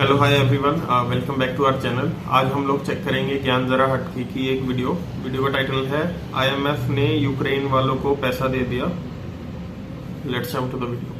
Hello hi everyone, welcome back to our channel. आज हम लोग चेक करेंगे ज्ञान जरा हटके की एक वीडियो का टाइटल है आईएमएफ ने यूक्रेन वालों को पैसा दे दिया। Let's jump to the video.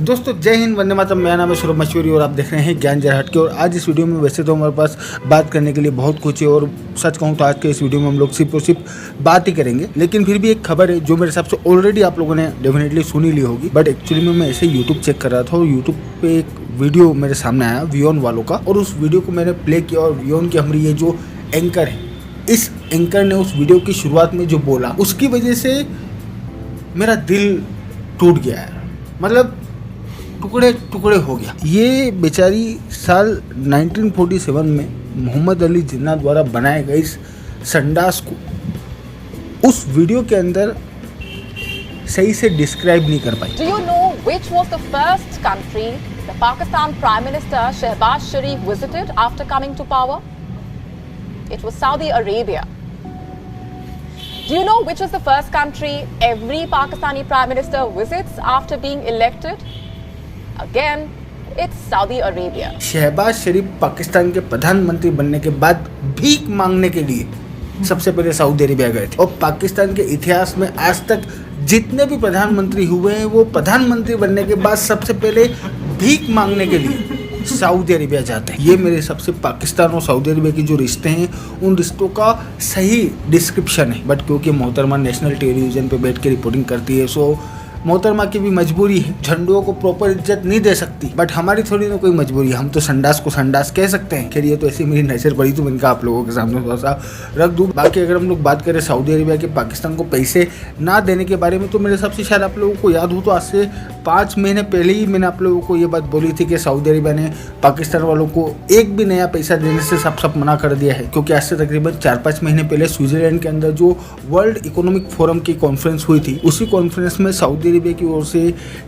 दोस्तों जय हिंद, वंदे मातरम। मेरा नाम है सौरभ मशहूरी और आप देख रहे हैं ज्ञान जरा हटके। और आज इस वीडियो में वैसे तो हमारे पास बात करने के लिए बहुत कुछ है और सच कहूँ तो आज के इस वीडियो में हम लोग सिर्फ और सिर्फ बात ही करेंगे, लेकिन फिर भी एक खबर है जो मेरे हिसाब से ऑलरेडी आप लोगों ने डेफिनेटली सुनी ली होगी। बट एक्चुअली में मैं ऐसे यूट्यूब चेक कर रहा था और यूट्यूब पे एक वीडियो मेरे सामने आया वियोन वालों का, और उस वीडियो को मैंने प्ले किया। और वियोन की हमारी ये जो एंकर है, इस एंकर ने उस वीडियो की शुरुआत में जो बोला उसकी वजह से मेरा दिल टूट गया है, मतलब टुकड़े टुकड़े हो गया। ये बेचारी साल 1947 में मोहम्मद अली जिन्ना द्वारा बनाए गए इस संडास को उस वीडियो के अंदर सही से डिस्क्राइब नहीं कर पाई। Do you know which was the first country the Pakistan Prime Minister Shehbaz Sharif visited after coming to power? It was Saudi Arabia. Do you know which is the first country every Pakistani Prime Minister visits after being elected? Again, it's Saudi Arabia. Shahbaz शरीफ पाकिस्तान के प्रधानमंत्री बनने के बाद भीख मांगने के लिए सबसे पहले सऊदी अरेबिया गए थे। और पाकिस्तान के इतिहास में आज तक जितने भी प्रधानमंत्री हुए हैं वो प्रधानमंत्री बनने के बाद सबसे पहले भीख मांगने के लिए सऊदी अरेबिया जाते हैं। ये मेरे हिसाब से पाकिस्तान और सऊदी अरेबिया के जो रिश्ते हैं उन रिश्तों का सही डिस्क्रिप्शन है। बट क्योंकि मोहतरमा नेशनल टेलीविजन पे बैठ के रिपोर्टिंग करती है, सो मोहतरमा की भी मजबूरी है, झंडुओं को प्रॉपर इज्जत नहीं दे सकती। बट हमारी थोड़ी ना कोई मजबूरी है, हम तो संडास को संडास कह सकते हैं। खैर ये तो ऐसी मेरी नजर पड़ी तो मैंने कहा आप लोगों के सामने थोड़ा सा रख दूं। बाकी अगर हम लोग बात करें सऊदी अरेबिया के पाकिस्तान को पैसे ना देने के बारे में, तो मेरे हिसाब से शायद आप लोगों को याद हो तो आज से 5 महीने पहले ही मैंने आप लोगों को ये बात बोली थी कि सऊदी अरेबिया ने पाकिस्तान वालों को एक भी नया पैसा देने से सब मना कर दिया है। क्योंकि आज से तकरीबन 4-5 महीने पहले स्विट्जरलैंड के अंदर जो वर्ल्ड इकोनॉमिक फोरम की कॉन्फ्रेंस हुई थी, उसी कॉन्फ्रेंस में सऊदी अरेबिया की ओर से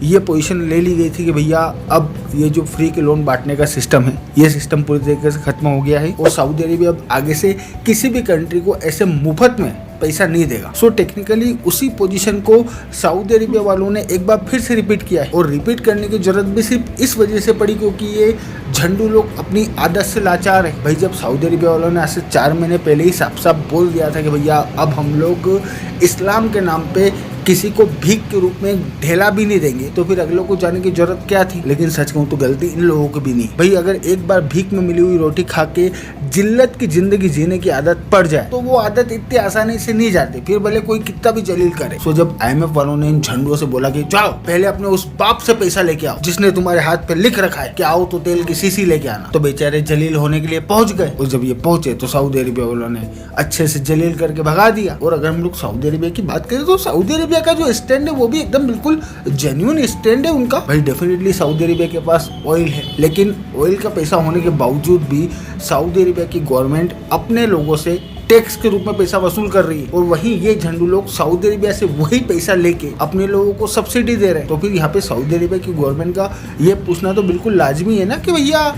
ये पोजीशन ले ली गई थी कि भैया अब ये जो फ्री के लोन बांटने का सिस्टम है, ये सिस्टम पूरी तरीके से खत्म हो गया है और सऊदी अरेबिया अब आगे से किसी भी कंट्री को ऐसे मुफ्त में पैसा नहीं देगा। सो टेक्निकली उसी पोजीशन को सऊदी अरेबिया वालों ने एक बार फिर से रिपीट किया है। और रिपीट करने की जरूरत भी सिर्फ इस वजह से पड़ी क्योंकि ये झंडू लोग अपनी आदत से लाचार है। भाई जब सऊदी अरेबिया वालों ने आज से 4 महीने पहले ही साफ साफ बोल दिया था कि भैया अब हम लोग इस्लाम के नाम पे किसी को भीख के रूप में ढेला भी नहीं देंगे, तो फिर अगलों को जाने की जरूरत क्या थी। लेकिन सच कहूँ तो गलती इन लोगों की भी नहीं। भाई अगर एक बार भीख में मिली हुई रोटी खा के जिल्लत की जिंदगी जीने की आदत पड़ जाए तो वो आदत इतनी आसानी से नहीं जाती, फिर भले कोई कितना भी जलील करे। सो जब आईएमएफ वालों ने इन झंडुओं से बोला कि जाओ पहले अपने उस बाप से पैसा लेके आओ जिसने तुम्हारे हाथ पे लिख रखा है कि आओ तो तेल की शीशी लेके आना, तो बेचारे जलील होने के लिए पहुंच गए। और जब ये पहुंचे तो सऊदी अरेबिया वालों ने अच्छे से जलील करके भगा दिया। और अगर हम लोग सऊदी अरेबिया की बात करें तो सऊदी अरेबिया का जो स्टैंड है वो भी एकदम बिल्कुल जेन्युइन स्टैंड है उनका। भाई डेफिनेटली सऊदी अरेबिया के पास ऑयल है, लेकिन ऑयल का पैसा होने के बावजूद भी सऊदी अरेबिया की गवर्नमेंट अपने लोगों से टैक्स के रूप में पैसा वसूल कर रही है। और वहीं ये झंडू लोग सऊदी अरेबिया से वही पैसा लेके अपने लोगों को सब्सिडी दे रहे हैं। तो फिर यहाँ पे सऊदी अरेबिया की गवर्नमेंट का ये पूछना तो बिल्कुल लाजमी है ना कि भैया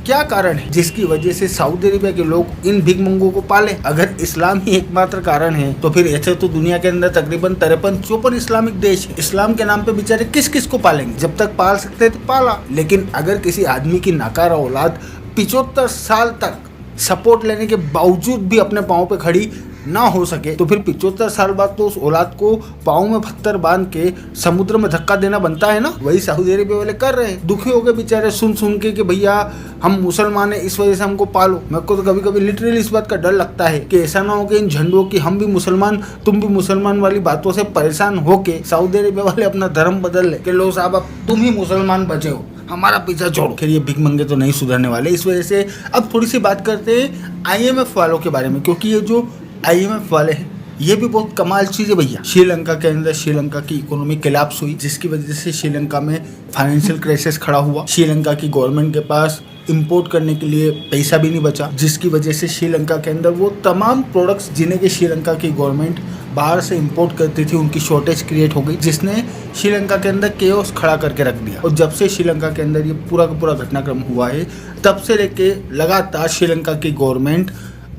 क्या कारण है जिसकी वजह से सऊदी अरेबिया के लोग इन भिखमंगों को पाले। अगर इस्लाम ही एकमात्र कारण है तो फिर ऐसे तो दुनिया के अंदर तकरीबन 53-54 इस्लामिक देश है। इस्लाम के नाम पे बेचारे किस किस को पालेंगे? जब तक पाल सकते तो पाला। लेकिन अगर किसी आदमी की नाकारा औलाद 75 साल तक सपोर्ट लेने के बावजूद भी अपने पाँव पे खड़ी ना हो सके तो फिर 75 साल बाद तो उस औलाद को पाँव में पत्थर बांध के समुद्र में धक्का देना बनता है ना। वही सऊदी अरेबिया वाले कर रहे हैं। दुखी हो गए बेचारे सुन के कि भैया हम मुसलमान हैं इस वजह से हमको पालो। मेरे को तो कभी कभी लिटरली इस बात का डर लगता है कि ऐसा ना हो कि इन झंडों की हम भी मुसलमान तुम भी मुसलमान वाली बातों से परेशान होके सऊदी अरेबिया वाले अपना धर्म बदल ले कि लो साहब अब तुम ही मुसलमान बचे हो, हमारा पीछा छोड़ो। खैर ये भिख मंगे तो नहीं सुधरने वाले। इस वजह से अब थोड़ी सी बात करते हैं आईएमएफ वालों के बारे में, क्योंकि ये जो आईएमएफ वाले हैं ये भी बहुत कमाल चीज है भैया। श्रीलंका के अंदर श्रीलंका की इकोनॉमी कोलैप्स हुई जिसकी वजह से श्रीलंका में फाइनेंशियल क्राइसिस खड़ा हुआ। श्रीलंका की गवर्नमेंट के पास इंपोर्ट करने के लिए पैसा भी नहीं बचा, जिसकी वजह से श्रीलंका के अंदर वो तमाम प्रोडक्ट्स जिन्हें कि श्रीलंका की गवर्नमेंट बाहर से इंपोर्ट करती थी उनकी शॉर्टेज क्रिएट हो गई, जिसने श्रीलंका के अंदर केओस खड़ा करके रख दिया। और जब से श्रीलंका के अंदर ये पूरा का पूरा घटनाक्रम हुआ है तब से लेके लगातार श्रीलंका की गवर्नमेंट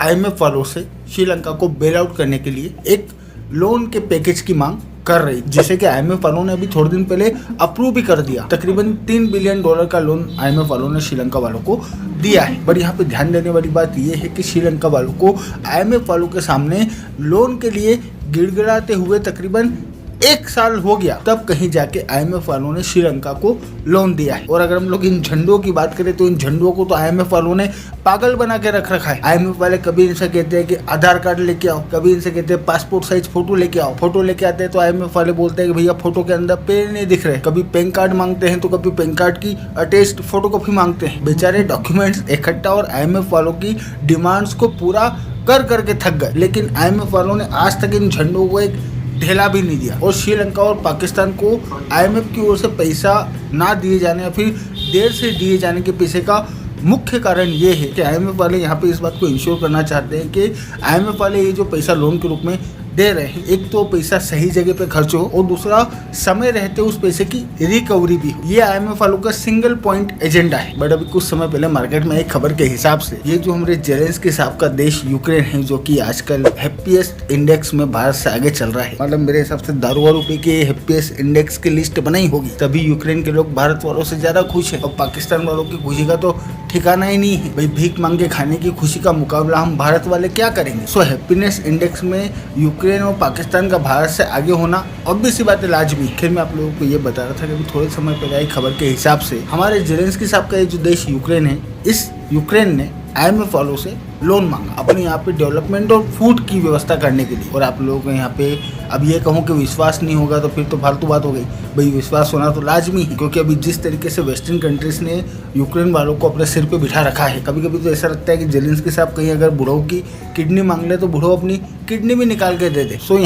आईएमएफ वालों से श्रीलंका को बेल आउट करने के लिए एक लोन के पैकेज की मांग कर रही, जिसे कि IMF वालों ने अभी थोड़े दिन पहले अप्रूव भी कर दिया। तकरीबन $3 बिलियन का लोन IMF वालों ने श्रीलंका वालों को दिया है। बट यहाँ पे ध्यान देने वाली बात यह है कि श्रीलंका वालों को IMF वालों के सामने लोन के लिए गिड़गिड़ाते हुए तकरीबन 1 साल हो गया, तब कहीं जाके IMF वालों ने श्रीलंका को लोन दिया है। और अगर हम लोग इन झंडों की बात करें तो इन झंडों को तो IMF वालों ने पागल बना के रख रखा है। IMF वाले कभी इनसे कहते हैं कि आधार कार्ड लेके आओ, कभी इनसे कहते हैं पासपोर्ट साइज फोटो लेके आओ। फोटो लेके आते हैं तो IMF वाले बोलते हैं कि भैया फोटो के अंदर पैर नहीं दिख रहे। कभी पैन कार्ड मांगते हैं तो कभी पैन कार्ड की अटेस्ट फोटोकॉपी मांगते हैं। बेचारे डॉक्यूमेंट्स इकट्ठा और IMF वालों की डिमांड्स को पूरा कर करके थक गए, लेकिन IMF वालों ने आज तक इन झंडों को एक ढेला भी नहीं दिया। और श्रीलंका और पाकिस्तान को IMF की ओर से पैसा ना दिए जाने या फिर देर से दिए जाने के पीछे का मुख्य कारण ये है कि IMF वाले यहाँ पे इस बात को इंश्योर करना चाहते हैं कि IMF वाले ये जो पैसा लोन के रूप में दे रहे हैं, एक तो पैसा सही जगह पे खर्च हो और दूसरा समय रहते उस पैसे की रिकवरी भी हो। ये IMF वालों का सिंगल पॉइंट एजेंडा है। बट अभी कुछ समय पहले मार्केट में एक खबर के हिसाब से ये जो हमारे जेलेंस्की साहब का देश यूक्रेन है, जो कि आजकल हैप्पीएस्ट इंडेक्स में भारत से आगे चल रहा है, मतलब मेरे हिसाब से दारू वारू पी के हैप्पीएस्ट इंडेक्स की लिस्ट बनाई होगी, तभी यूक्रेन के लोग भारत वालों से ज्यादा खुश है। और पाकिस्तान वालों की खुशी का तो ठिकाना ही नहीं है। भाई भीख मांग के खाने की खुशी का मुकाबला हम भारत वाले क्या करेंगे। सो हैप्पीनेस इंडेक्स में यूक्रेन और पाकिस्तान का भारत से आगे होना ऑब्वियस सी बात है, लाजमी। फिर मैं आप लोगों को ये बता रहा था कि अभी थोड़े समय पहले आई खबर के हिसाब से हमारे जेलेंस्की साहब का ये जो देश यूक्रेन है, इस यूक्रेन ने IMF वालों से लोन मांगा अपने यहाँ पे डेवलपमेंट और फूड की व्यवस्था करने के लिए। और आप लोगों को यहाँ पे अब ये कहूँ कि विश्वास नहीं होगा तो फिर तो फालतू बात हो गई। भाई विश्वास होना तो लाजमी है, क्योंकि अभी जिस तरीके से वेस्टर्न कंट्रीज ने यूक्रेन वालों को अपने सिर पे बिठा रखा है, कभी कभी तो ऐसा लगता है कि जेलेंस्की साहब कहीं अगर बुढ़ऊ की किडनी मांग ले तो बुढ़ऊ अपनी किडनी भी निकाल के दे दे। सो